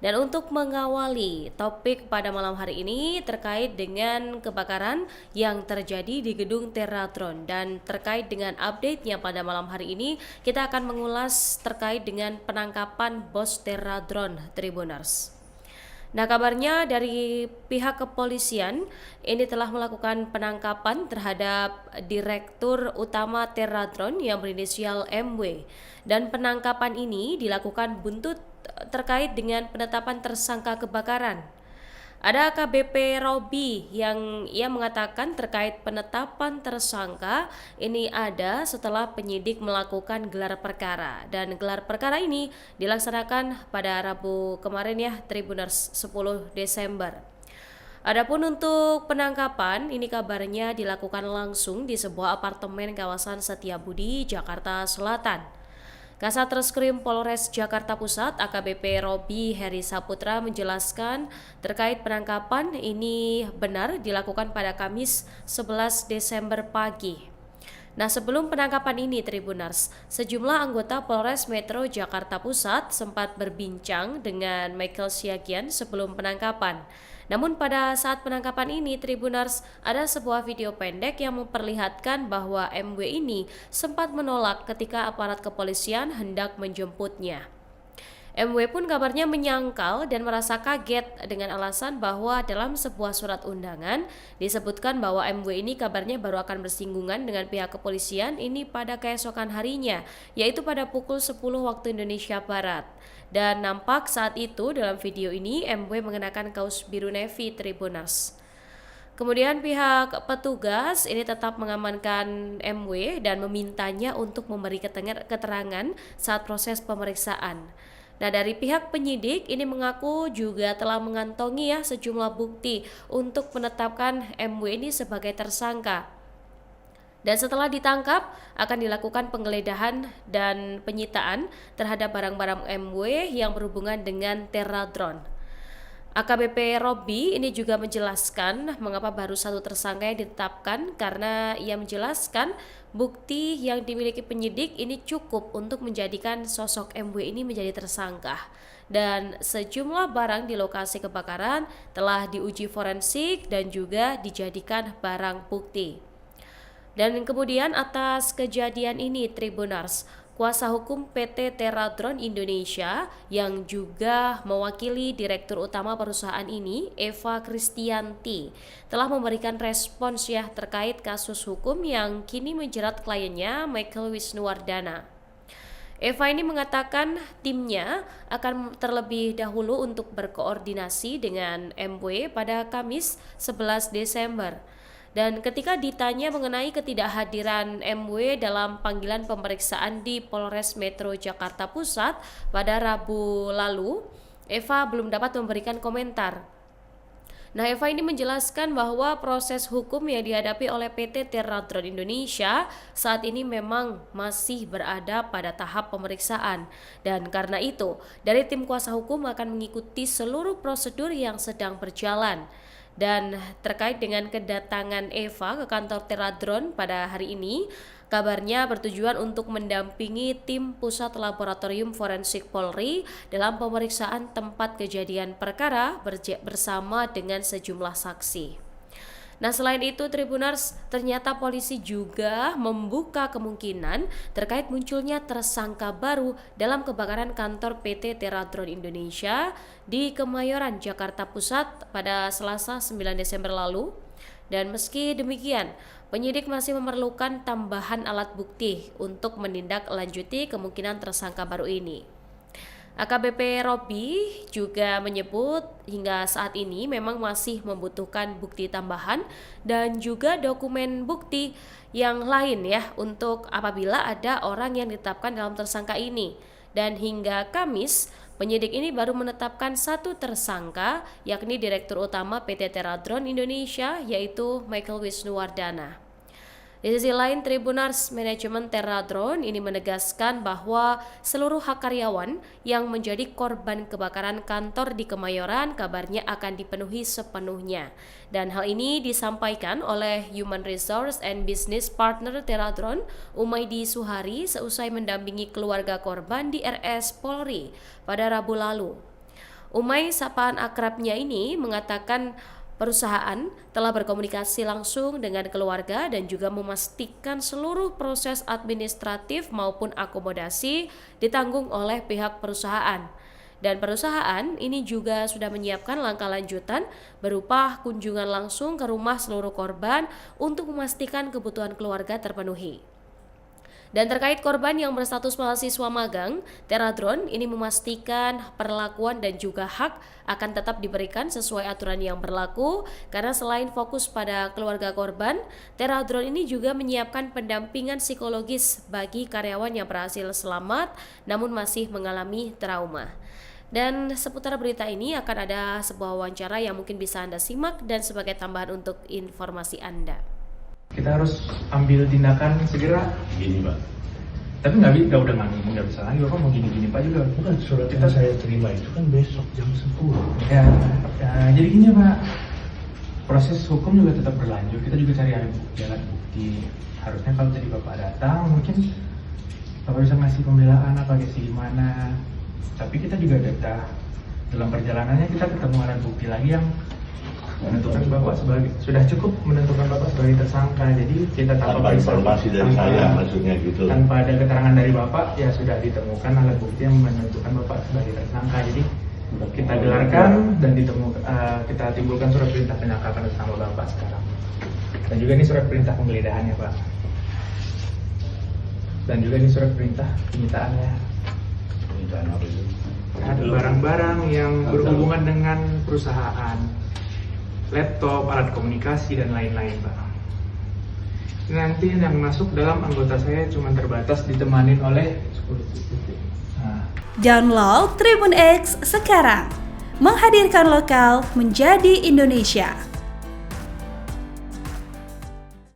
Dan untuk mengawali topik pada malam hari ini terkait dengan kebakaran yang terjadi di gedung Terratron, dan terkait dengan update-nya pada malam hari ini kita akan mengulas terkait dengan penangkapan bos Terratron Tribuners. Nah, kabarnya dari pihak kepolisian ini telah melakukan penangkapan terhadap Direktur Utama Terratron yang berinisial MW. Dan penangkapan ini dilakukan buntut terkait dengan penetapan tersangka kebakaran. Ada AKBP Robi yang ia mengatakan terkait penetapan tersangka ini ada setelah penyidik melakukan gelar perkara, dan gelar perkara ini dilaksanakan pada Rabu kemarin ya, Tribuners 10 Desember. Adapun untuk penangkapan ini kabarnya dilakukan langsung di sebuah apartemen kawasan Setiabudi, Jakarta Selatan. Kasat Reskrim Polres Jakarta Pusat AKBP Robi Heri Saputra menjelaskan terkait penangkapan ini benar dilakukan pada Kamis 11 Desember pagi. Nah, sebelum penangkapan ini Tribuners, sejumlah anggota Polres Metro Jakarta Pusat sempat berbincang dengan Michael Siagian sebelum penangkapan. Namun pada saat penangkapan ini Tribuners, ada sebuah video pendek yang memperlihatkan bahwa MW ini sempat menolak ketika aparat kepolisian hendak menjemputnya. MW pun kabarnya menyangkal dan merasa kaget dengan alasan bahwa dalam sebuah surat undangan disebutkan bahwa MW ini kabarnya baru akan bersinggungan dengan pihak kepolisian ini pada keesokan harinya, yaitu pada pukul 10 waktu Indonesia Barat. Dan nampak saat itu dalam video ini MW mengenakan kaos biru navy Tribuners. Kemudian pihak petugas ini tetap mengamankan MW dan memintanya untuk memberi keterangan saat proses pemeriksaan. Nah, dari pihak penyidik ini mengaku juga telah mengantongi ya sejumlah bukti untuk menetapkan MW ini sebagai tersangka. Dan setelah ditangkap akan dilakukan penggeledahan dan penyitaan terhadap barang-barang MW yang berhubungan dengan Terratron. AKBP Robi ini juga menjelaskan mengapa baru satu tersangka yang ditetapkan, karena ia menjelaskan bukti yang dimiliki penyidik ini cukup untuk menjadikan sosok MW ini menjadi tersangka. Dan sejumlah barang di lokasi kebakaran telah diuji forensik dan juga dijadikan barang bukti. Dan kemudian atas kejadian ini Tribuners, kuasa hukum PT Terratron Indonesia yang juga mewakili Direktur Utama perusahaan ini, Eva Kristianti, telah memberikan respons ya terkait kasus hukum yang kini menjerat kliennya Michael Wisnuwardana. Eva ini mengatakan timnya akan terlebih dahulu untuk berkoordinasi dengan MW pada Kamis 11 Desember. Dan ketika ditanya mengenai ketidakhadiran MW dalam panggilan pemeriksaan di Polres Metro Jakarta Pusat pada Rabu lalu, Eva belum dapat memberikan komentar. Nah, Eva ini menjelaskan bahwa proses hukum yang dihadapi oleh PT Terratron Indonesia saat ini memang masih berada pada tahap pemeriksaan. Dan karena itu, dari tim kuasa hukum akan mengikuti seluruh prosedur yang sedang berjalan. Dan terkait dengan kedatangan Eva ke kantor Terratron pada hari ini, kabarnya bertujuan untuk mendampingi tim Pusat Laboratorium Forensik Polri dalam pemeriksaan tempat kejadian perkara bersama dengan sejumlah saksi. Nah, selain itu Tribuners, ternyata polisi juga membuka kemungkinan terkait munculnya tersangka baru dalam kebakaran kantor PT Terratron Indonesia di Kemayoran, Jakarta Pusat pada Selasa 9 Desember lalu. Dan meski demikian, penyidik masih memerlukan tambahan alat bukti untuk menindaklanjuti kemungkinan tersangka baru ini. AKBP Robi juga menyebut hingga saat ini memang masih membutuhkan bukti tambahan dan juga dokumen bukti yang lain ya untuk apabila ada orang yang ditetapkan dalam tersangka ini. Dan hingga Kamis, penyidik ini baru menetapkan satu tersangka, yakni Direktur Utama PT Terratron Indonesia, yaitu Michael Wisnuwardana. Di sisi lain, Tribuners Manajemen Terratron ini menegaskan bahwa seluruh hak karyawan yang menjadi korban kebakaran kantor di Kemayoran kabarnya akan dipenuhi sepenuhnya. Dan hal ini disampaikan oleh Human Resource and Business Partner Terratron, Umaidi Suhari, seusai mendampingi keluarga korban di RS Polri pada Rabu lalu. Umay, sapaan akrabnya ini, mengatakan perusahaan telah berkomunikasi langsung dengan keluarga dan juga memastikan seluruh proses administratif maupun akomodasi ditanggung oleh pihak perusahaan. Dan perusahaan ini juga sudah menyiapkan langkah lanjutan berupa kunjungan langsung ke rumah seluruh korban untuk memastikan kebutuhan keluarga terpenuhi. Dan terkait korban yang berstatus mahasiswa magang, Teradron ini memastikan perlakuan dan juga hak akan tetap diberikan sesuai aturan yang berlaku, karena selain fokus pada keluarga korban, Teradron ini juga menyiapkan pendampingan psikologis bagi karyawan yang berhasil selamat namun masih mengalami trauma. Dan seputar berita ini akan ada sebuah wawancara yang mungkin bisa Anda simak dan sebagai tambahan untuk informasi Anda. Kita harus ambil tindakan segera. Gini Pak, Tapi udah nggak bisa lagi, Bapak mau gini-gini Pak juga. bukan surat yang saya terima itu kan besok jam 10. Ya, jadi gini Pak, proses hukum juga tetap berlanjut. Kita juga cari alat bukti. Harusnya kalau tadi Bapak datang, mungkin Bapak bisa ngasih pembelaan apa kayak gimana. Tapi kita juga dalam perjalanannya kita ketemu alat bukti lagi yang menentukan Bapak sudah cukup menentukan Bapak sebagai tersangka. Jadi kita Tanpa informasi dari saya, maksudnya gitu. Tanpa ada keterangan dari Bapak, ya sudah ditemukan alat bukti yang menentukan Bapak sebagai tersangka. Jadi kita gelarkan dan kita timbulkan surat perintah penangkapan bersama Bapak sekarang. Dan juga ini surat perintah penggeledahannya Pak. Dan juga ini surat perintah penyitaannya. Penyitaan apa itu? Ada barang-barang yang berhubungan dengan perusahaan, laptop, alat komunikasi, dan lain-lain Pak. Nanti yang masuk dalam anggota saya cuma terbatas ditemanin oleh 10 CCTV. Download Tribun X sekarang, menghadirkan lokal menjadi Indonesia.